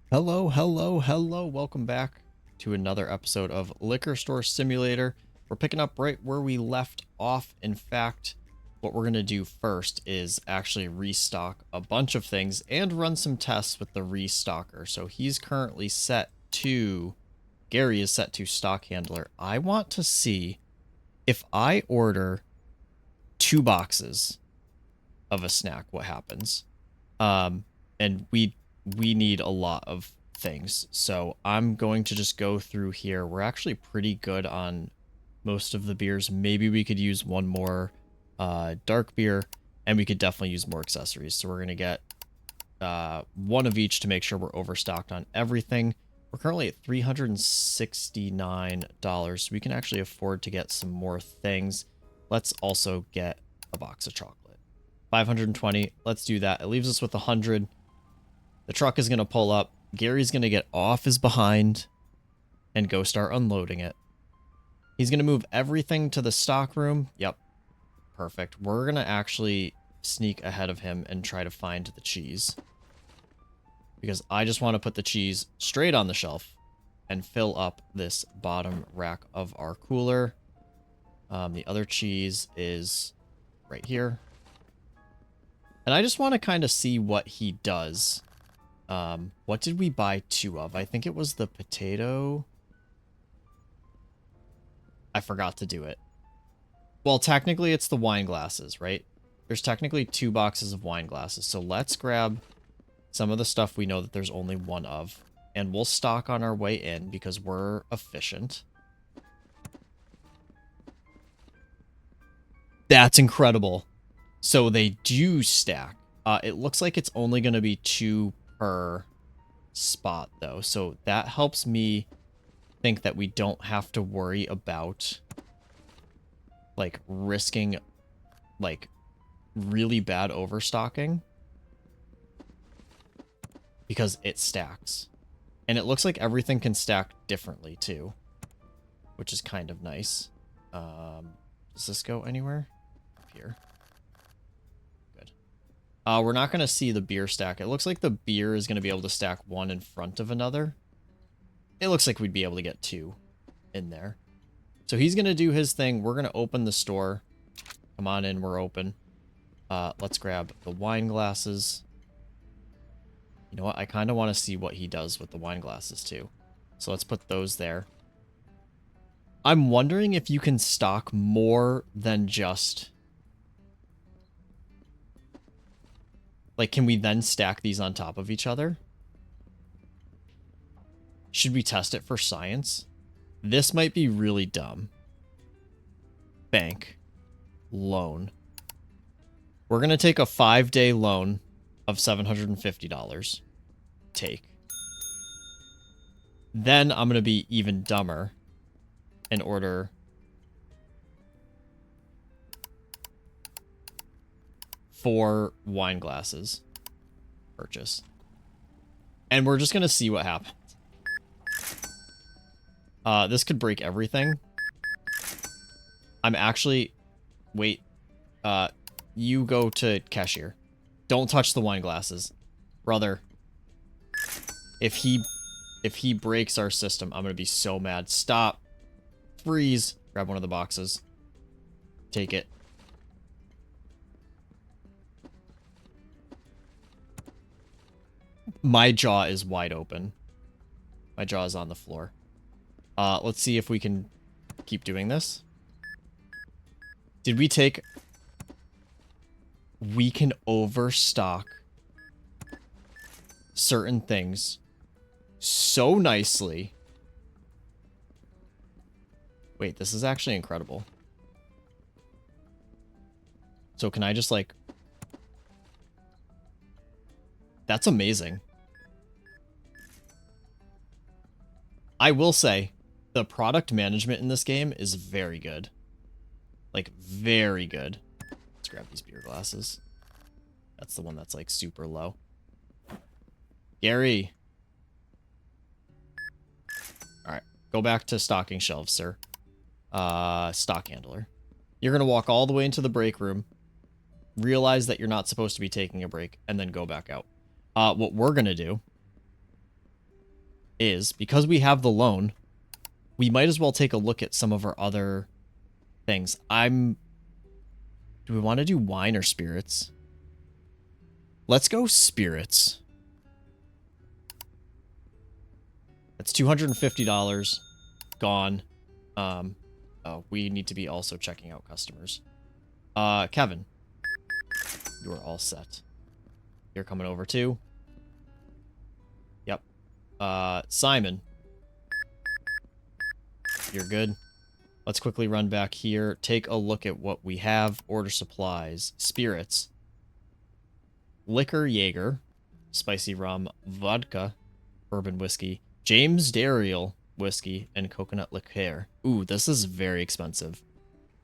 Hello, hello, hello. Welcome back to another episode of Liquor Store Simulator. We're picking up right where we left off. In fact, what we're going to do first is actually restock a bunch of things and run some tests with the restocker. So he's currently set to, Gary is set to stock handler. I want to see if I order 2 boxes of a snack, what happens. And we need a lot of things. So I'm going to just go through here. We're actually pretty good on most of the beers. Maybe we could use one more dark beer, and we could definitely use more accessories. So we're going to get one of each to make sure we're overstocked on everything. We're currently at $369, so we can actually afford to get some more things. Let's also get a box of chocolate. 520. Let's do that. It leaves us with 100. The truck is going to pull up. Gary's going to get off his behind and go start unloading it. He's going to move everything to the stock room. Yep. Perfect. We're going to actually sneak ahead of him and try to find the cheese, because I just want to put the cheese straight on the shelf and fill up this bottom rack of our cooler. The other cheese is right here. And I just want to kind of see what he does. What did we buy 2 of? I think it was the potato. I forgot to do it. Well, technically it's the wine glasses, right? There's technically 2 boxes of wine glasses. So let's grab some of the stuff we know that there's only 1 of. And we'll stock on our way in because we're efficient. That's incredible. So they do stack. It looks like it's only going to be 2 per spot, though. So that helps me think that we don't have to worry about, like, risking, like, really bad overstocking, because it stacks. And it looks like everything can stack differently, too, which is kind of nice. Does this go anywhere? Up here. Good. We're not going to see the beer stack. It looks like the beer is going to be able to stack 1 in front of another. It looks like we'd be able to get 2 in there. So he's going to do his thing. We're going to open the store. Come on in, we're open. Let's grab the wine glasses. You know what? I kind of want to see what he does with the wine glasses, too. So let's put those there. I'm wondering if you can stock more than just... Like, can we then stack these on top of each other? Should we test it for science? This might be really dumb. Bank. Loan. We're going to take a 5-day loan of $750. Take. Then I'm going to be even dumber and order 4 wine glasses. Purchase. And we're just going to see what happens. This could break everything. I'm actually... Wait. You go to cashier. Don't touch the wine glasses. Brother. If he breaks our system, I'm going to be so mad. Stop. Freeze. Grab one of the boxes. Take it. My jaw is wide open. My jaw is on the floor. Let's see if we can keep doing this. Did we take... We can overstock certain things so nicely. Wait, this is actually incredible. So can I just, like... That's amazing. I will say, the product management in this game is very good. Like, very good. Let's grab these beer glasses. That's the one that's, like, super low. Gary. Alright. Go back to stocking shelves, sir. Stock handler. You're going to walk all the way into the break room. Realize that you're not supposed to be taking a break. And then go back out. What we're going to do is, because we have the loan, we might as well take a look at some of our other things. Do we want to do wine or spirits? Let's go spirits. That's $250 gone. Oh, we need to be also checking out customers. Kevin, you are all set. You're coming over too. Yep. Simon, you're good. Let's quickly run back here. Take a look at what we have. Order supplies, spirits, liquor, Jaeger, spicy rum, vodka, bourbon whiskey, James Dariel whiskey, and coconut liqueur. Ooh, this is very expensive.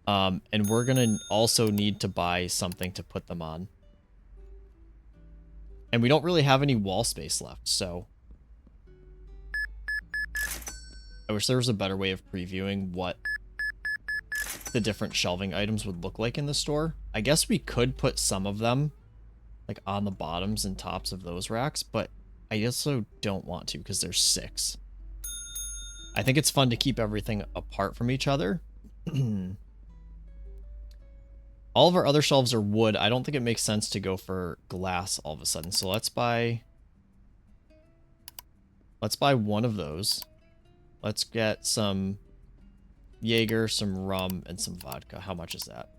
And we're gonna also need to buy something to put them on. And we don't really have any wall space left, so I wish there was a better way of previewing what the different shelving items would look like in the store. I guess we could put some of them like on the bottoms and tops of those racks, but I also don't want to because there's 6. I think it's fun to keep everything apart from each other. All of our other shelves are wood. I don't think it makes sense to go for glass all of a sudden. So let's buy one of those. Let's get some Jaeger, some rum, and some vodka. How much is that?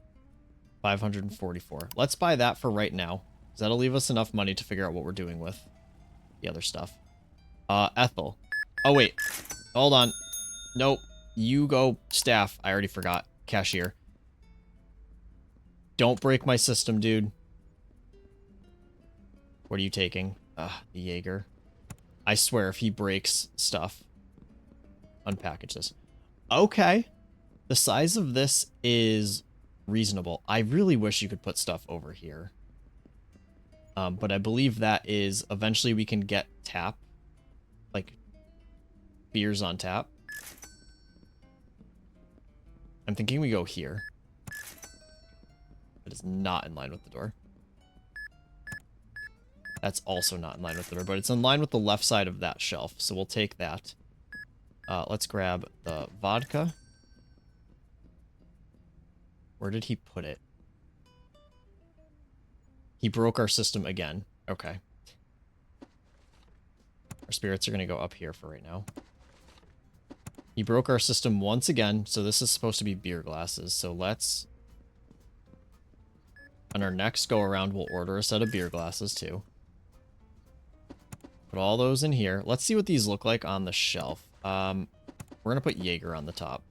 544. Let's buy that for right now, because that'll leave us enough money to figure out what we're doing with the other stuff. Ethel. Oh, wait. Hold on. Nope. You go staff. I already forgot. Cashier. Don't break my system, dude. What are you taking? The Jaeger. I swear, if he breaks stuff. Unpackage this. Okay. The size of this is reasonable. I really wish you could put stuff over here. But I believe that is eventually we can get tap. Like, beers on tap. I'm thinking we go here. That is not in line with the door. That's also not in line with the door, but it's in line with the left side of that shelf, so we'll take that. Let's grab the vodka. Where did he put it? He broke our system again. Okay. Our spirits are going to go up here for right now. He broke our system once again, so this is supposed to be beer glasses, so let's... On our next go around, we'll order a set of beer glasses too. Put all those in here. Let's see what these look like on the shelf. We're gonna put Jaeger on the top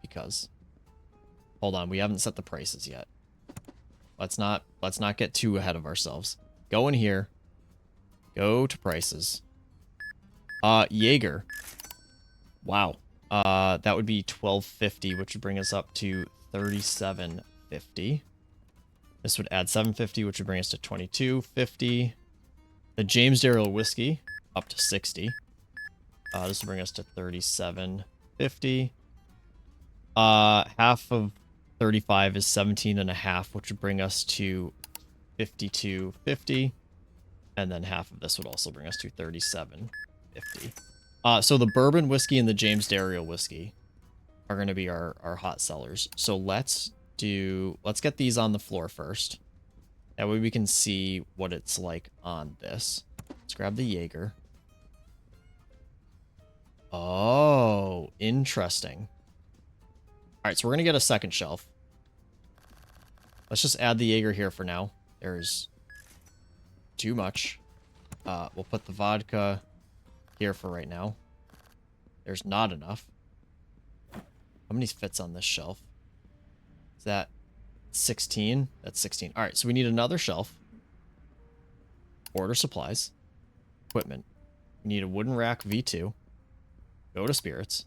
because. Hold on, we haven't set the prices yet. Let's not get too ahead of ourselves. Go in here. Go to prices. Jaeger. Wow. That would be $12.50, which would bring us up to $37.50. This would add $7.50, which would bring us to $22.50. The James Dariel whiskey up to $60. This will bring us to $37.50. Half of 35 is 17.5, which would bring us to $52.50. And then half of this would also bring us to $37.50. So the bourbon whiskey and the James Dariel whiskey are going to be our hot sellers. So let's get these on the floor first. That way we can see what it's like on this. Let's grab the Jaeger. Oh, interesting. All right, so we're going to get a second shelf. Let's just add the Jaeger here for now. There's too much. We'll put the vodka here for right now. There's not enough. How many fits on this shelf? Is that 16? That's 16. All right, so we need another shelf. Order supplies. Equipment. We need a wooden rack V2. Go to spirits.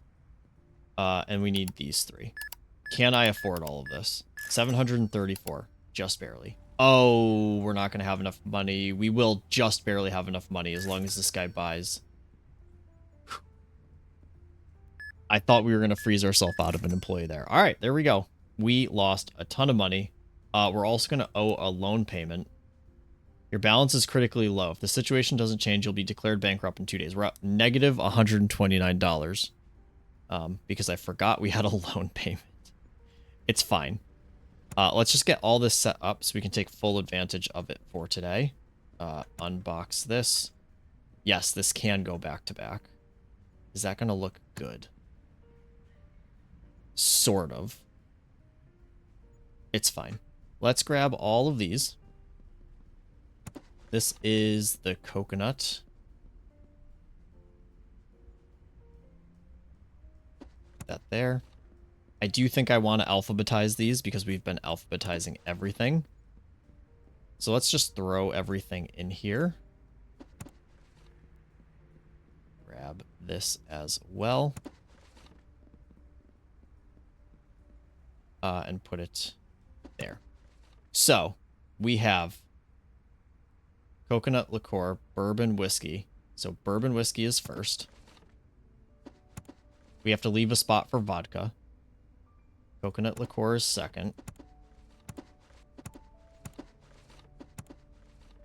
And we need these 3. Can I afford all of this? 734. Just barely. Oh, we're not going to have enough money. We will just barely have enough money as long as this guy buys. I thought we were going to freeze ourselves out of an employee there. All right, there we go. We lost a ton of money. We're also going to owe a loan payment. Your balance is critically low. If the situation doesn't change, you'll be declared bankrupt in 2 days. We're at negative $129 because I forgot we had a loan payment. It's fine. Let's just get all this set up so we can take full advantage of it for today. Unbox this. Yes, this can go back to back. Is that going to look good? Sort of. It's fine. Let's grab all of these. This is the coconut. That there. I do think I want to alphabetize these because we've been alphabetizing everything. So let's just throw everything in here. Grab this as well. And put it there. So we have coconut liqueur, bourbon whiskey. So bourbon whiskey is first. We have to leave a spot for vodka. Coconut liqueur is second.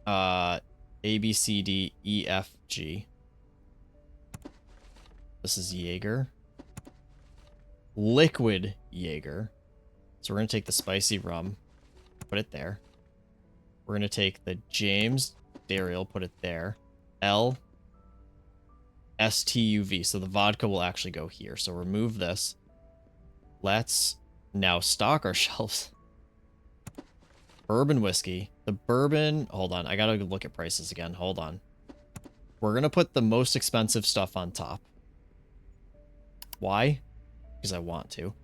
A, B, C, D, E, F, G. This is Jaeger. Liquid Jaeger. So we're going to take the spicy rum, put it there. We're going to take the James Dariel, put it there. L, S, T, U, V. So the vodka will actually go here. So remove this. Let's now stock our shelves. Bourbon whiskey. The bourbon... Hold on. I got to look at prices again. Hold on. We're going to put the most expensive stuff on top. Why? Because I want to.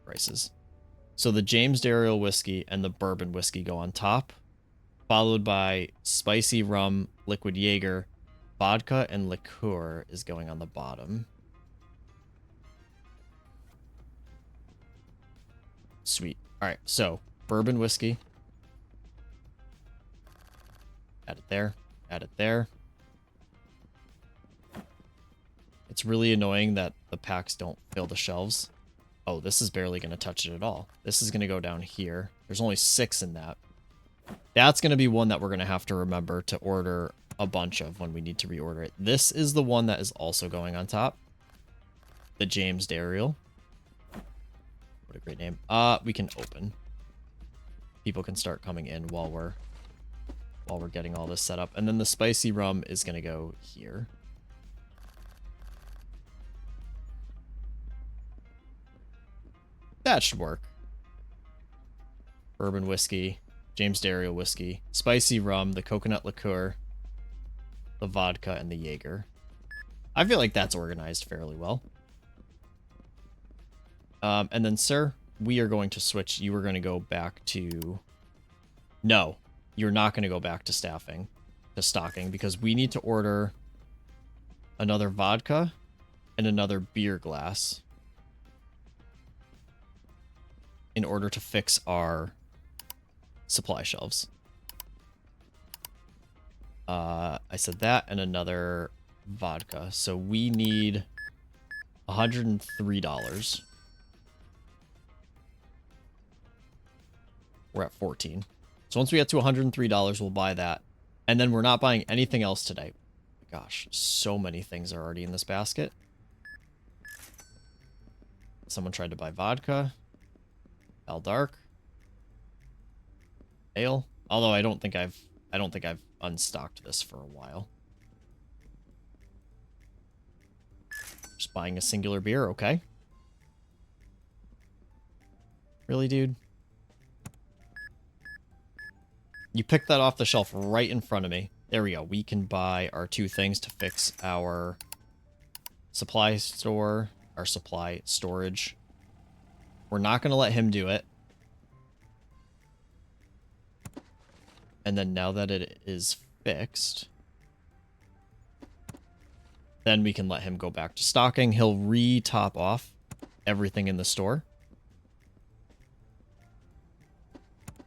Prices. So the James Dariel whiskey and the bourbon whiskey go on top, followed by spicy rum, liquid Jaeger, vodka, and liqueur is going on the bottom. Sweet. All right, so bourbon whiskey. Add it there. Add it there. It's really annoying that the packs don't fill the shelves. Oh, this is barely going to touch it at all. This is going to go down here. There's only 6 in that. That's going to be one that we're going to have to remember to order a bunch of when we need to reorder it. This is the one that is also going on top. The James Dariel. What a great name. We can open. People can start coming in while we're getting all this set up. And then the spicy rum is going to go here. That should work. Bourbon whiskey, James Dariel whiskey, spicy rum, the coconut liqueur, the vodka, and the Jaeger. I feel like that's organized fairly well. And then, sir, we are going to switch. You are going to go back to... No, you're not going to go back to stocking, because we need to order another vodka and another beer glass in order to fix our supply shelves. I said that and another vodka. So we need $103. We're at 14. So once we get to $103, we'll buy that. And then we're not buying anything else today. Gosh, so many things are already in this basket. Someone tried to buy vodka. Al Dark. Ale. Although I don't think I've unstocked this for a while. Just buying a singular beer, okay. Really, dude? You picked that off the shelf right in front of me. There we go. We can buy our 2 things to fix our supply store, our supply storage. We're not going to let him do it. And then now that it is fixed, then we can let him go back to stocking. He'll re-top off everything in the store.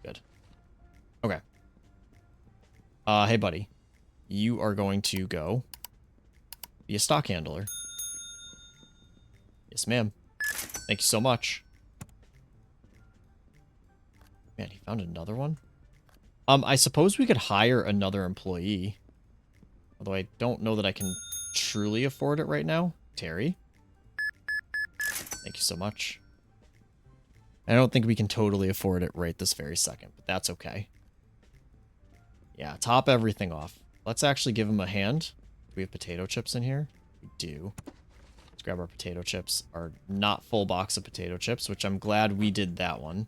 Good. Okay. Hey, buddy. You are going to go be a stock handler. Yes, ma'am. Thank you so much. Man, he found another one? I suppose we could hire another employee. Although I don't know that I can truly afford it right now. Terry. Thank you so much. I don't think we can totally afford it right this very second, but that's okay. Yeah, top everything off. Let's actually give him a hand. Do we have potato chips in here? We do. Let's grab our potato chips. Our not full box of potato chips, which I'm glad we did that one.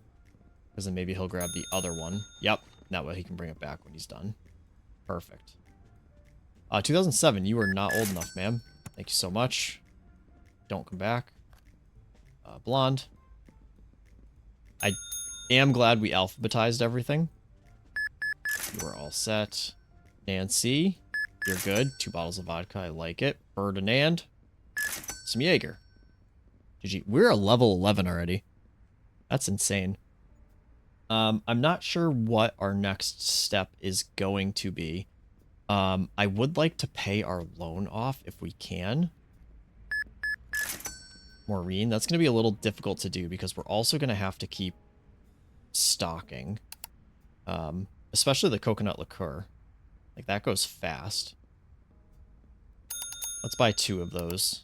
Because then maybe he'll grab the other one. Yep. That way he can bring it back when he's done. Perfect. 2007, you are not old enough, ma'am. Thank you so much. Don't come back. Blonde. I am glad we alphabetized everything. You are all set. Nancy, you're good. 2 bottles of vodka, I like it. Ferdinand. Some Jaeger. GG. We're a level 11 already. That's insane. I'm not sure what our next step is going to be. I would like to pay our loan off if we can. Maureen, that's going to be a little difficult to do because we're also going to have to keep stocking. Especially the coconut liqueur. Like, that goes fast. Let's buy 2 of those.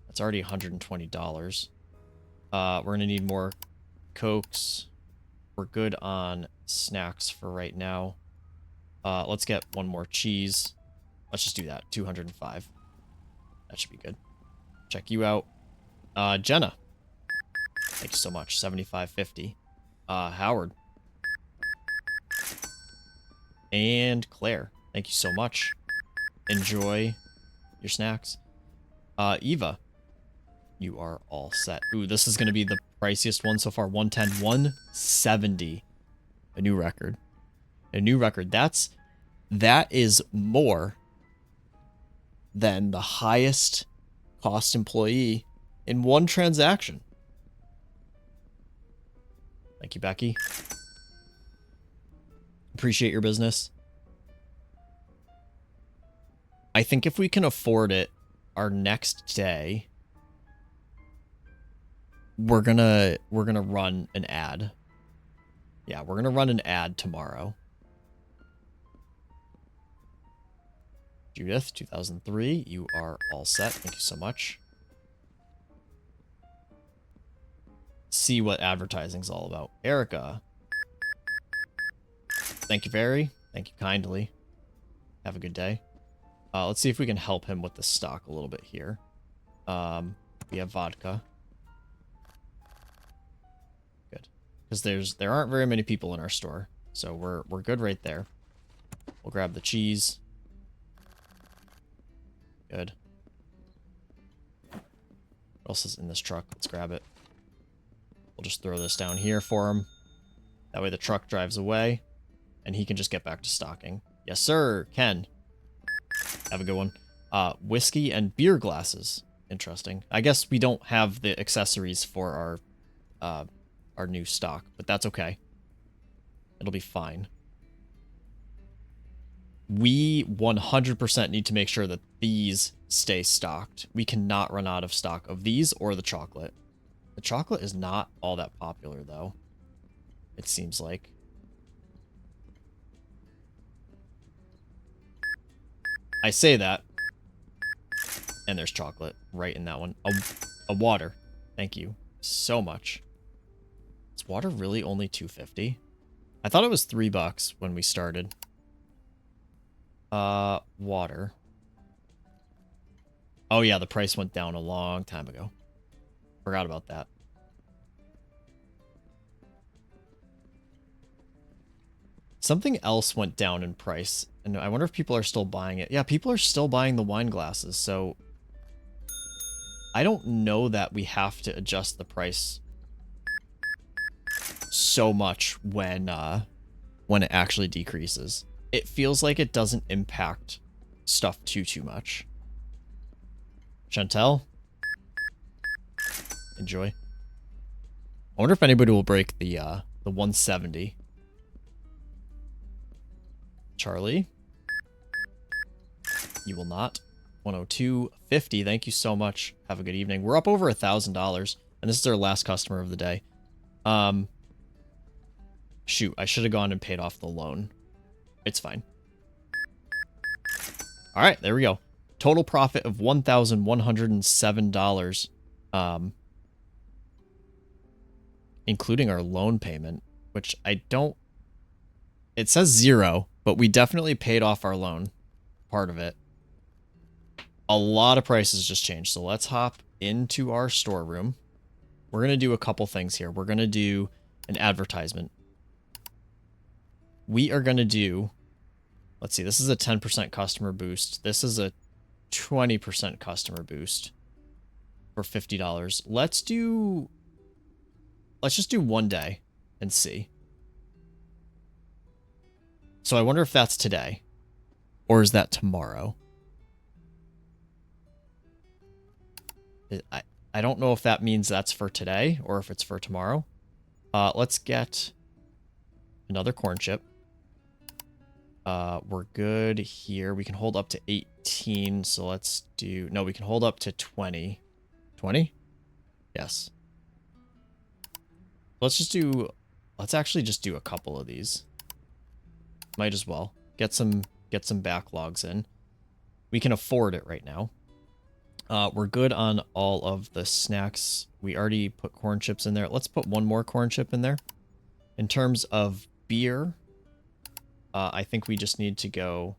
That's already $120. We're going to need more Cokes. We're good on snacks for right now. Let's get 1 more cheese. Let's just do that. 205. That should be good. Check you out. Jenna. Thank you so much. 75.50. Howard. And Claire. Thank you so much. Enjoy your snacks. Eva. You are all set. Ooh, this is going to be the priciest one so far. 110, 170. A new record. A new record. That is more than the highest cost employee in one transaction. Thank you, Becky. Appreciate your business. I think if we can afford it, our next day, we're gonna run an ad. Yeah, we're gonna run an ad tomorrow. Judith, 2003, you are all set. Thank you so much. See what advertising's all about. Erica. Thank you thank you kindly. Have a good day. Let's see if we can help him with the stock a little bit here. We have vodka. Good. Because there aren't very many people in our store. So we're good right there. We'll grab the cheese. Good. What else is in this truck? Let's grab it. We'll just throw this down here for him. That way the truck drives away, and he can just get back to stocking. Yes, sir, Ken. Have a good one. Whiskey and beer glasses. Interesting. I guess we don't have the accessories for our new stock, but that's okay. It'll be fine. We 100% need to make sure that these stay stocked. We cannot run out of stock of these or the chocolate. The chocolate is not all that popular, though. It seems like. I say that. And there's chocolate right in that one. A water. Thank you so much. Is water really only $2.50? I thought it was $3 when we started. Water. Oh yeah, the price went down a long time ago. Forgot about that. Something else went down in price, and I wonder if people are still buying it. Yeah, people are still buying the wine glasses, so I don't know that we have to adjust the price so much when it actually decreases. It feels like it doesn't impact stuff too much. Chantel, enjoy. I wonder if anybody will break the 170. Charlie, you will not. 102.50. Thank you so much. Have a good evening. We're up over $1,000, and this is our last customer of the day. Shoot, I should have gone and paid off the loan. It's fine. All right, there we go. Total profit of $1,107, including our loan payment, which I don't... It says 0, but we definitely paid off our loan, part of it. A lot of prices just changed, so let's hop into our storeroom. We're going to do a couple things here. We're going to do an advertisement. We are going to do... Let's see, this is a 10% customer boost. This is a 20% customer boost for $50. Let's just do 1 day and see. So I wonder if that's today, or is that tomorrow? I don't know if that means that's for today or if it's for tomorrow. Let's get another corn chip. We're good here. We can hold up to 18, so let's do... No, we can hold up to 20. 20? Yes. Let's actually just do a couple of these. Might as well. Get some backlogs in. We can afford it right now. We're good on all of the snacks. We already put corn chips in there. Let's put one more corn chip in there. In terms of beer... I think we just need to go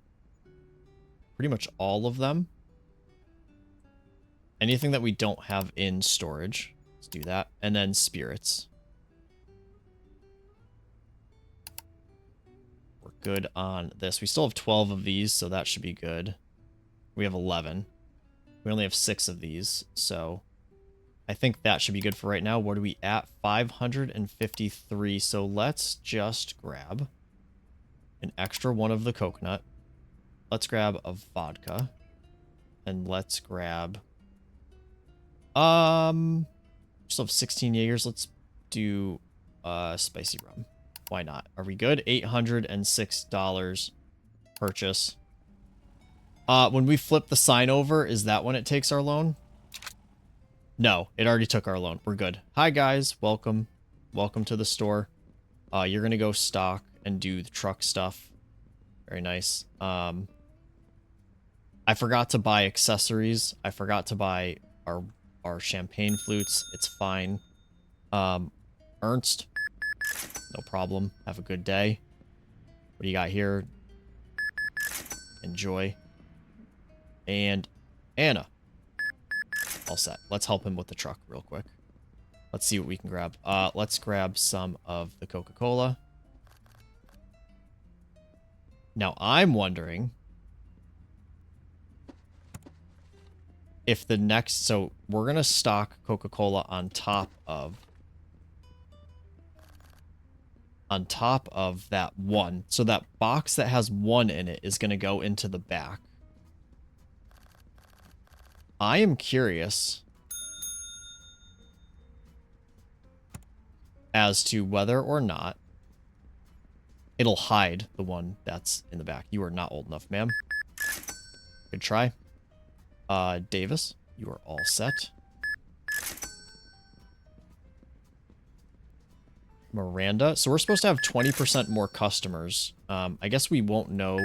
pretty much all of them. Anything that we don't have in storage, let's do that. And then spirits. We're good on this. We still have 12 of these, so that should be good. We have 11. We only have 6 of these, so I think that should be good for right now. What are we at? 553. So let's just grab an extra one of the coconut. Let's grab a vodka. And let's grab... still have 16 Jaegers. Let's do spicy rum. Why not? Are we good? $806 purchase. When we flip the sign over, is that when it takes our loan? No, it already took our loan. We're good. Hi, guys. Welcome. Welcome to the store. You're going to go stock and do the truck stuff. Very nice. I forgot to buy accessories. I forgot to buy our champagne flutes. It's fine. Ernst, no problem. Have a good day. What do you got here? Enjoy. And Anna. All set. Let's help him with the truck real quick. Let's see what we can grab. Let's grab some of the Coca-Cola. Now, I'm wondering if the next... So, we're going to stock Coca-Cola on top of that one. So, that box that has 1 in it is going to go into the back. I am curious as to whether or not it'll hide the one that's in the back. You are not old enough, ma'am. Good try. Davis, you are all set. Miranda. So we're supposed to have 20% more customers. I guess we won't know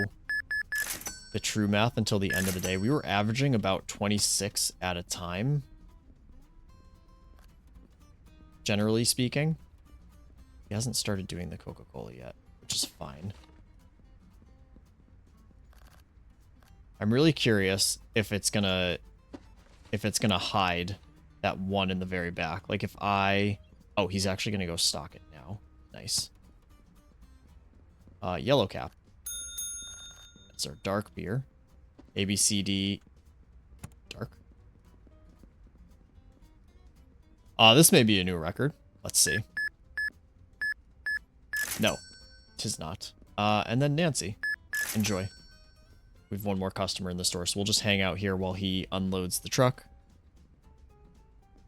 the true math until the end of the day. We were averaging about 26 at a time, generally speaking. He hasn't started doing the Coca-Cola yet, which is fine. I'm really curious if it's gonna hide that one in the very back. Like if I... Oh, he's actually gonna go stock it now. Nice. Yellow Cap. That's our dark beer. ABCD dark. This may be a new record. Let's see. No, 'tis not. And then Nancy. Enjoy. We've one more customer in the store, so we'll just hang out here while he unloads the truck.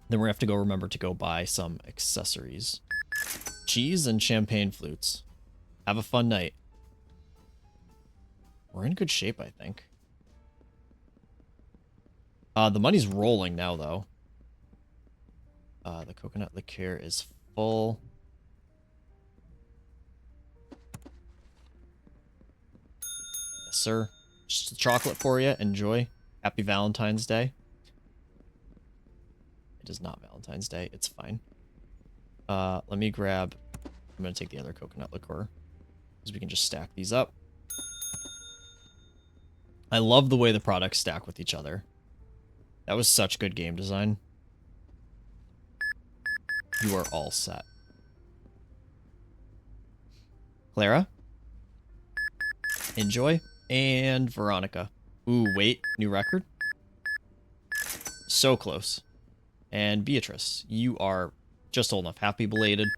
Then we're gonna have to go remember to go buy some accessories. Cheese and champagne flutes. Have a fun night. We're in good shape, I think. The money's rolling now, though. The coconut liqueur is full. Yes, sir. Just a chocolate for you. Enjoy. Happy Valentine's Day. It is not Valentine's Day. It's fine. Let me grab... I'm going to take the other coconut liqueur, because we can just stack these up. I love the way the products stack with each other. That was such good game design. You are all set. Clara? Enjoy. And Veronica. Ooh, wait. New record? So close. And Beatrice. You are just old enough. Happy belated.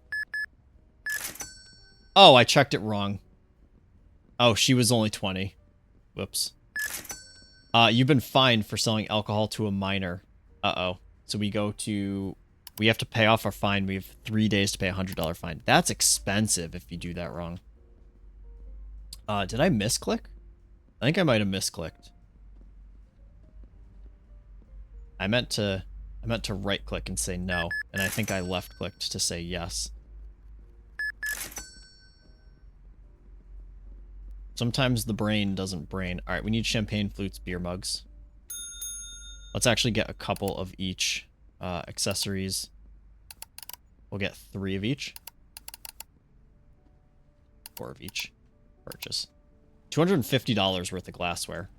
Oh, I checked it wrong. Oh, she was only 20. Whoops. You've been fined for selling alcohol to a minor. Uh-oh. So we go to... We have to pay off our fine. We have 3 days to pay a $100 fine. That's expensive if you do that wrong. Did I misclick? I think I might have misclicked. I meant to right click and say no, and I think I left clicked to say yes. Sometimes the brain doesn't brain. All right, we need champagne flutes, beer mugs. Let's actually get a couple of each. Accessories. We'll get 3 of each. 4 of each. Purchase. $250 worth of glassware.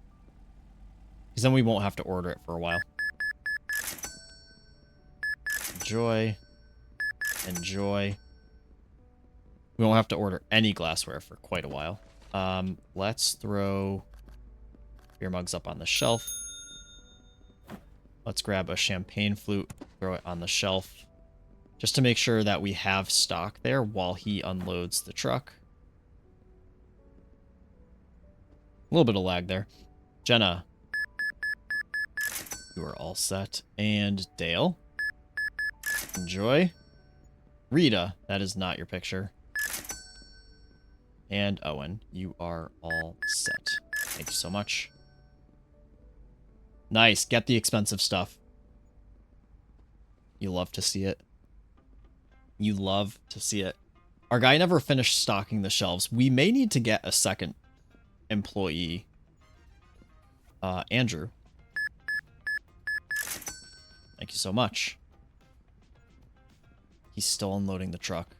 Because then we won't have to order it for a while. Enjoy. Enjoy. We won't have to order any glassware for quite a while. Let's throw beer mugs up on the shelf. Let's grab a champagne flute, throw it on the shelf, just to make sure that we have stock there while he unloads the truck. A little bit of lag there. Jenna, you are all set. And Dale, enjoy. Rita, that is not your picture. And Owen, you are all set. Thank you so much. Nice. Get the expensive stuff. You love to see it. You love to see it. Our guy never finished stocking the shelves. We may need to get a second employee. Andrew. Thank you so much. He's still unloading the truck.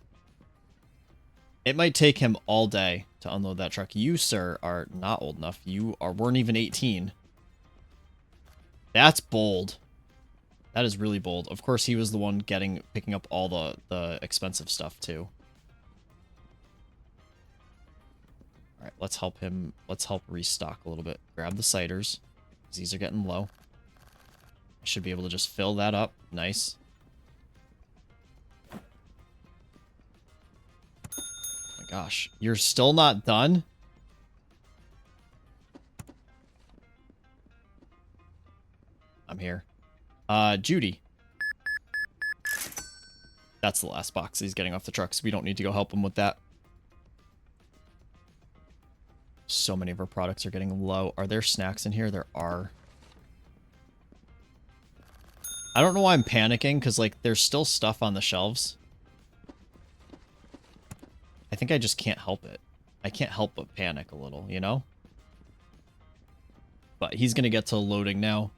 It might take him all day to unload that truck. You, sir, are not old enough. You weren't even 18. That's bold. That is really bold. Of course, he was the one picking up all the expensive stuff, too. All right, let's help him. Let's help restock a little bit. Grab the ciders, because these are getting low. I should be able to just fill that up. Nice. Oh my gosh. You're still not done? I'm here. Judy. That's the last box he's getting off the truck, so we don't need to go help him with that. So many of our products are getting low. Are there snacks in here? There are. I don't know why I'm panicking, because, like, there's still stuff on the shelves. I think I just can't help it. I can't help but panic a little, you know? But he's going to get to loading now.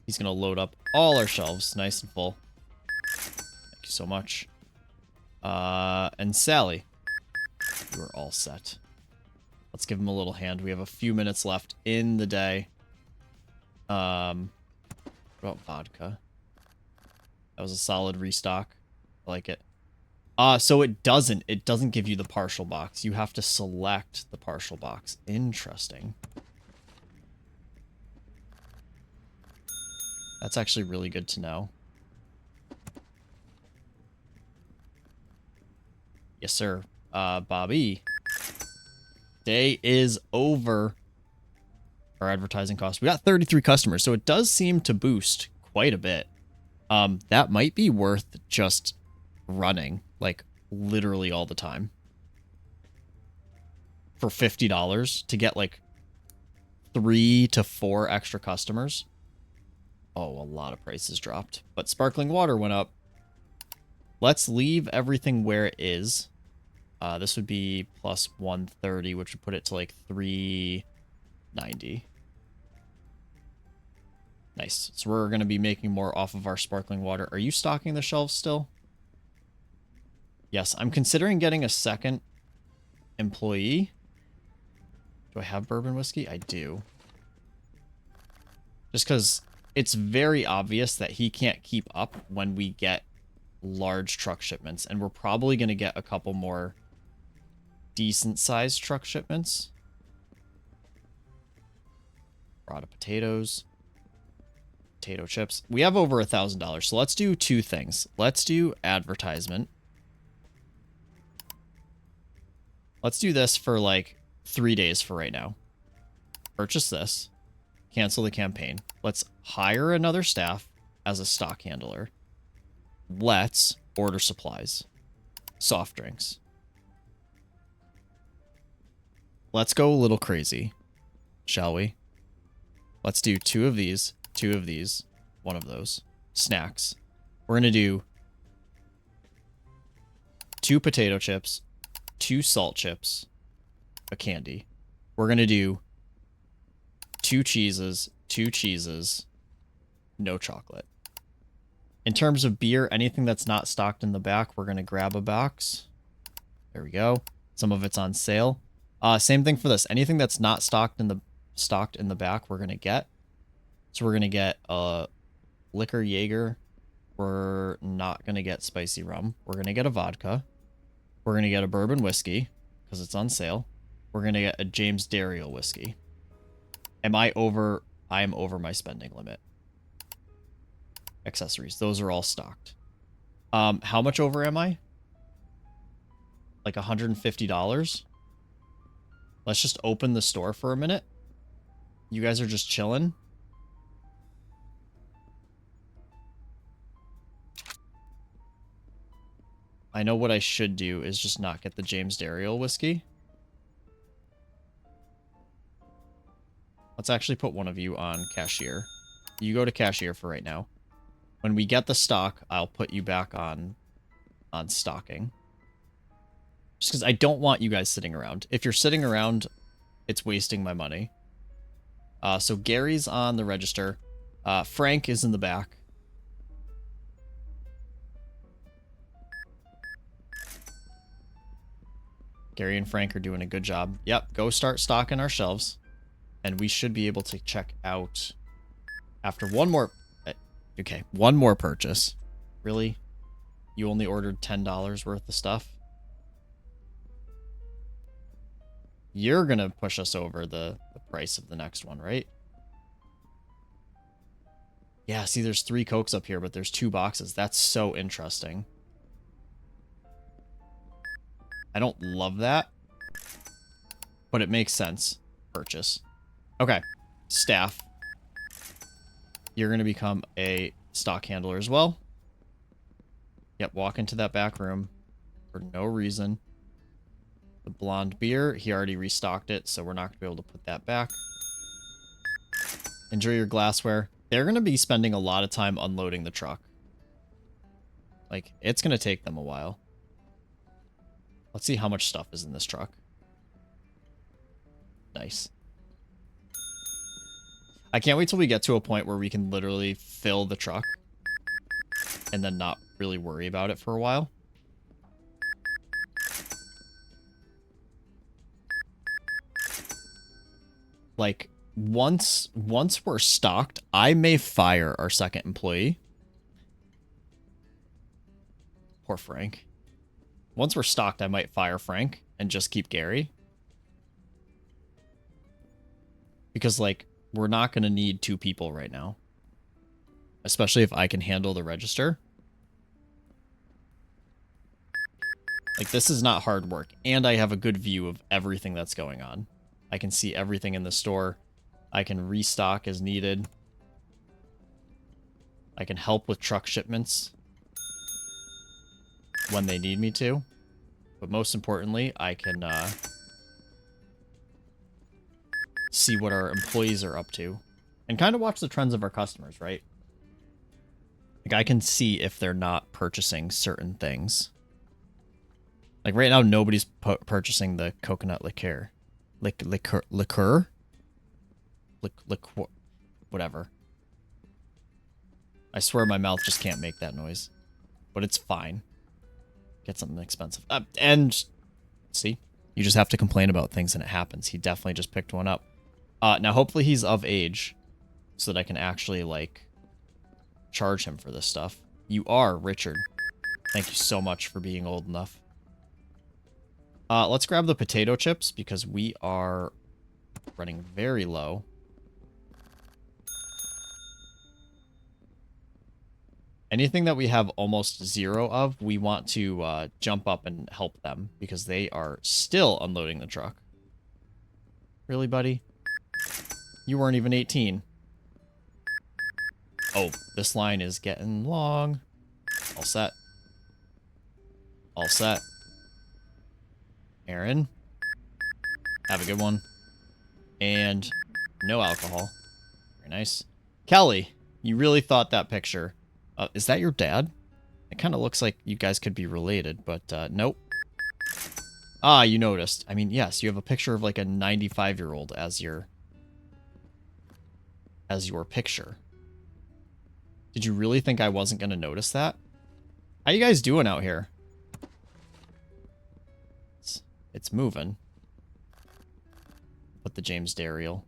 He's going to load up all our shelves nice and full. Thank you so much. And Sally, you are all set. Let's give him a little hand. We have a few minutes left in the day. What about vodka? That was a solid restock. I like it. So it doesn't give you the partial box. You have to select the partial box. Interesting. That's actually really good to know. Yes, sir. Bobby. Day is over. Our advertising cost. We got 33 customers, so it does seem to boost quite a bit. That might be worth just running, like, literally all the time. For $50 to get, like, 3 to 4 extra customers. Oh, a lot of prices dropped. But sparkling water went up. Let's leave everything where it is. This would be plus 130, which would put it to like 390. Nice. So we're going to be making more off of our sparkling water. Are you stocking the shelves still? Yes, I'm considering getting a second employee. Do I have bourbon whiskey? I do. Just because it's very obvious that he can't keep up when we get large truck shipments. And we're probably going to get a couple more decent-sized truck shipments. Brought potatoes. Potato chips. We have over $1,000, so let's do two things. Let's do advertisement. Let's do this for like 3 days for right now. Purchase this. Cancel the campaign. Let's hire another staff as a stock handler. Let's order supplies. Soft drinks. Let's go a little crazy, shall we? Let's do 2 of these, 2 of these, 1 of those. Snacks. We're going to do 2 potato chips, 2 salt chips, a candy. We're going to do 2 cheeses, 2 cheeses, no chocolate. In terms of beer, anything that's not stocked in the back, we're going to grab a box. There we go. Some of it's on sale. Same thing for this. Anything that's not stocked in the back, we're going to get. So we're going to get liquor Jaeger. We're not going to get spicy rum. We're going to get a vodka. We're going to get a bourbon whiskey because it's on sale. We're going to get a James Dariel whiskey. I am over my spending limit. Accessories. Those are all stocked. How much over am I? Like $150? Let's just open the store for a minute. You guys are just chilling. I know what I should do is just not get the James Dariel whiskey. Let's actually put one of you on cashier. You go to cashier for right now. When we get the stock, I'll put you back on stocking. Just because I don't want you guys sitting around. If you're sitting around, it's wasting my money. So Gary's on the register. Frank is in the back. Gary and Frank are doing a good job. Yep, go start stocking our shelves. And we should be able to check out after one more... Okay, one more purchase. Really? You only ordered $10 worth of stuff? You're going to push us over the price of the next one, right? Yeah, see, there's 3 Cokes up here, but there's 2 boxes. That's so interesting. I don't love that, but it makes sense. Purchase. Okay, staff. You're going to become a stock handler as well. Yep, walk into that back room for no reason. The blonde beer, he already restocked it, so we're not going to be able to put that back. Enjoy your glassware. They're going to be spending a lot of time unloading the truck. Like, it's going to take them a while. Let's see how much stuff is in this truck. Nice. I can't wait till we get to a point where we can literally fill the truck and then not really worry about it for a while. Like, once we're stocked, I may fire our second employee. Poor Frank. Once we're stocked, I might fire Frank and just keep Gary. Because, like, we're not going to need 2 people right now. Especially if I can handle the register. Like, this is not hard work. And I have a good view of everything that's going on. I can see everything in the store. I can restock as needed. I can help with truck shipments when they need me to. But most importantly, I can see what our employees are up to. And kind of watch the trends of our customers, right? Like, I can see if they're not purchasing certain things. Like right now, nobody's purchasing the coconut liqueur. Liqueur? Whatever. I swear my mouth just can't make that noise. But it's fine. Get something expensive. And see, you just have to complain about things and it happens. He definitely just picked one up. Now hopefully he's of age so that I can actually like charge him for this stuff. You are, Richard. Thank you so much for being old enough. Let's grab the potato chips because we are running very low. Anything that we have almost 0 of, we want to jump up and help them because they are still unloading the truck. Really, buddy? You weren't even 18. Oh, this line is getting long. All set. All set. Aaron. Have a good one. And no alcohol. Very nice. Kelly, you really thought that picture. Is that your dad? It kind of looks like you guys could be related, but nope. Ah, you noticed. I mean, yes, you have a picture of like a 95-year-old as your picture. Did you really think I wasn't going to notice that? How you guys doing out here? It's moving. Put the James Dariel.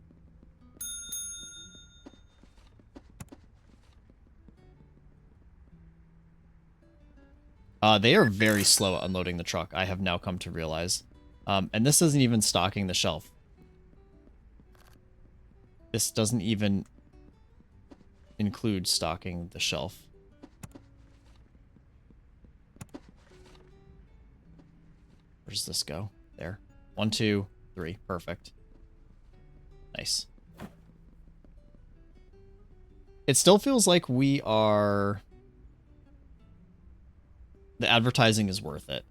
They are very slow at unloading the truck, I have now come to realize. And this isn't even stocking the shelf. This doesn't even include stocking the shelf. Where does this go? There. 1, 2, 3. Perfect. Nice. It still feels like we are... The advertising is worth it.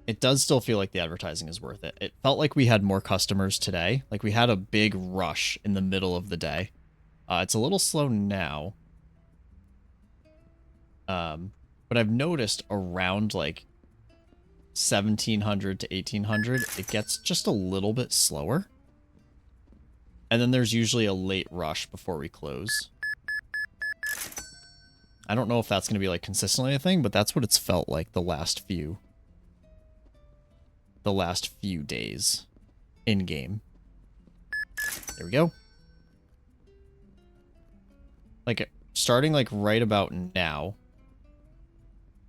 It does still feel like the advertising is worth it. It felt like we had more customers today. Like we had a big rush in the middle of the day. It's a little slow now. But I've noticed around like 1700 to 1800, it gets just a little bit slower. And then there's usually a late rush before we close. I don't know if that's going to be like consistently a thing, but that's what it's felt like the last few days in game. There we go. Like starting like right about now.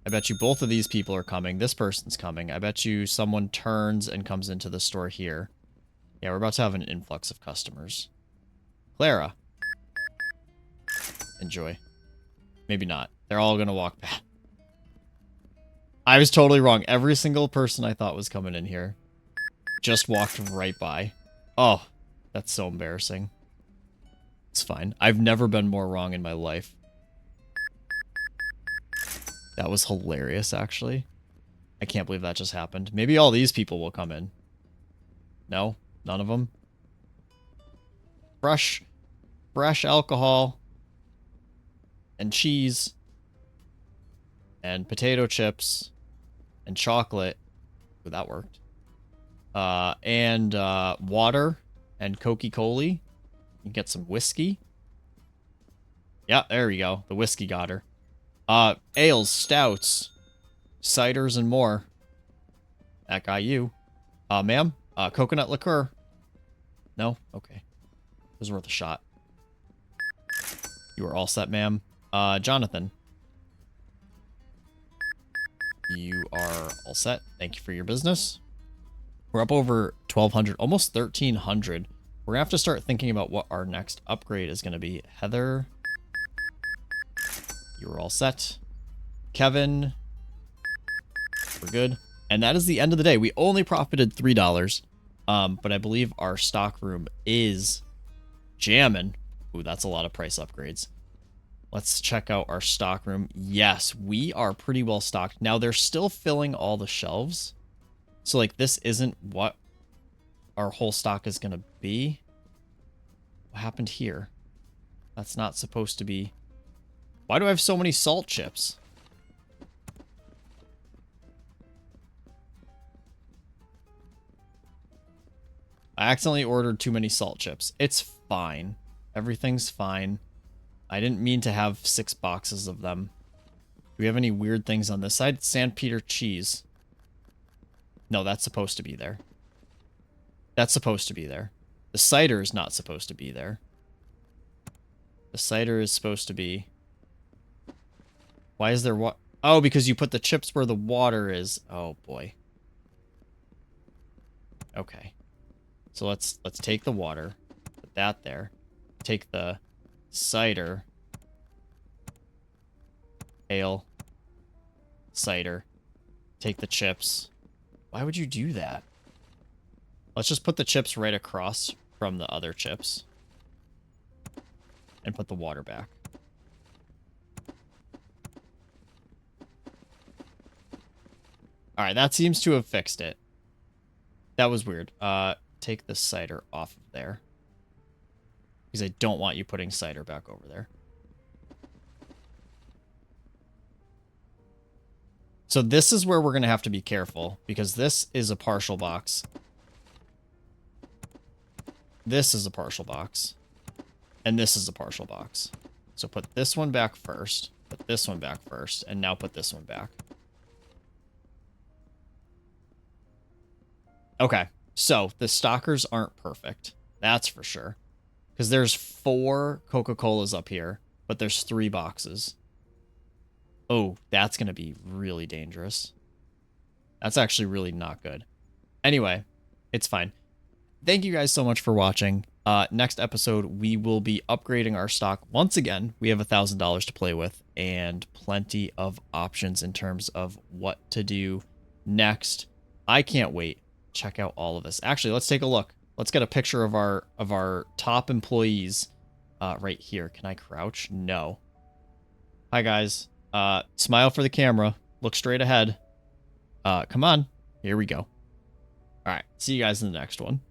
I bet you both of these people are coming. This person's coming. I bet you someone turns and comes into the store here. Yeah, we're about to have an influx of customers. Clara. Enjoy. Maybe not. They're all going to walk back. I was totally wrong. Every single person I thought was coming in here just walked right by. Oh, that's so embarrassing. It's fine. I've never been more wrong in my life. That was hilarious, actually. I can't believe that just happened. Maybe all these people will come in. No? None of them? Fresh alcohol. And cheese. And potato chips. And chocolate. Ooh, that worked. And water. And Coca-Cola. You can get some whiskey. Yeah, there we go. The whiskey got her. Ales, stouts, ciders, and more. That got you. Ma'am? Coconut liqueur. No? Okay. It was worth a shot. You are all set, ma'am. Jonathan. You are all set. Thank you for your business. We're up over 1,200, almost 1,300. We're going to have to start thinking about what our next upgrade is going to be. Heather... You were all set. Kevin. We're good. And that is the end of the day. We only profited $3. But I believe our stock room is jamming. Ooh, that's a lot of price upgrades. Let's check out our stock room. Yes, we are pretty well stocked. Now, they're still filling all the shelves. So, like, this isn't what our whole stock is going to be. What happened here? That's not supposed to be... Why do I have so many salt chips? I accidentally ordered too many salt chips. It's fine. Everything's fine. I didn't mean to have 6 boxes of them. Do we have any weird things on this side? St. Peter cheese. No, that's supposed to be there. That's supposed to be there. The cider is not supposed to be there. The cider is supposed to be... Why is there what? Oh, because you put the chips where the water is. Oh, boy. Okay. So let's take the water. Put that there. Take the cider. Ale. Cider. Take the chips. Why would you do that? Let's just put the chips right across from the other chips. And put the water back. Alright, that seems to have fixed it. That was weird. Take the cider off of there. Because I don't want you putting cider back over there. So this is where we're going to have to be careful. Because this is a partial box. This is a partial box. And this is a partial box. So put this one back first. Put this one back first. And now put this one back. Okay. So the stockers aren't perfect. That's for sure. Because there's 4 Coca-Colas up here. But there's 3 boxes. Oh, that's going to be really dangerous. That's actually really not good. Anyway, it's fine. Thank you guys so much for watching. Next episode, we will be upgrading our stock once again. We have $1,000 to play with and plenty of options in terms of what to do next. I can't wait. Check out all of this. Actually, let's take a look. Let's get a picture of our top employees right here. Can I crouch? No. Hi, guys. Smile for the camera. Look straight ahead. Come on. Here we go. All right. See you guys in the next one.